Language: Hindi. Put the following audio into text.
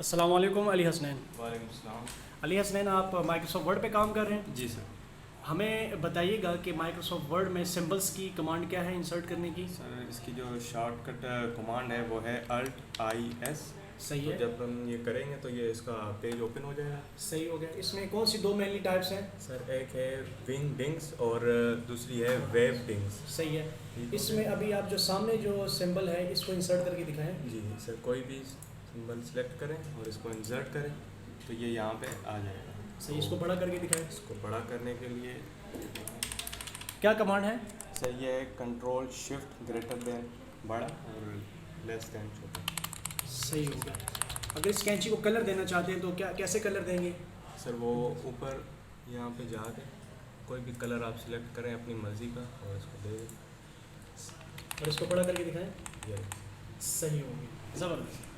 अस्सलाम वालेकुम अली हसनैन। वालेकुम सलाम। अली हसनैन, आप माइक्रोसॉफ्ट वर्ड पे काम कर रहे हैं। जी सर। हमें बताइएगा कि माइक्रोसॉफ्ट वर्ड में सिंबल्स की कमांड क्या है इंसर्ट करने की। सर इसकी जो शॉर्टकट कमांड है वो है Alt+IS। सही तो है। जब हम ये करेंगे तो ये इसका पेज ओपन हो जाएगा। सही हो गया। इसमें कौन सी दो मेनली टाइप्स हैं। सर एक है विंग डिंग्स और दूसरी है वेब डिंग्स। सही है। ठीक हो इसमें गया? अभी आप जो सामने जो सिंबल है इसको इंसर्ट करके दिखाएं। जी सर, कोई भी सिंबल सेलेक्ट करें और इसको इंसर्ट करें तो ये यहाँ पे आ जाएगा। सही, इसको बड़ा करके दिखाएं। इसको बड़ा करने के लिए क्या कमांड है। सर ये है कंट्रोल शिफ्ट ग्रेटर देन बड़ा और लेस देन छोटा। सही हो गया। अगर इस कैंची को कलर देना चाहते हैं तो क्या कैसे कलर देंगे। सर वो ऊपर यहाँ पे जाके कोई भी कलर आप सिलेक्ट करें अपनी मर्ज़ी का और इसको दे दें। और इसको बड़ा करके दिखाएं। ये सही हो गया, ज़बरदस्त।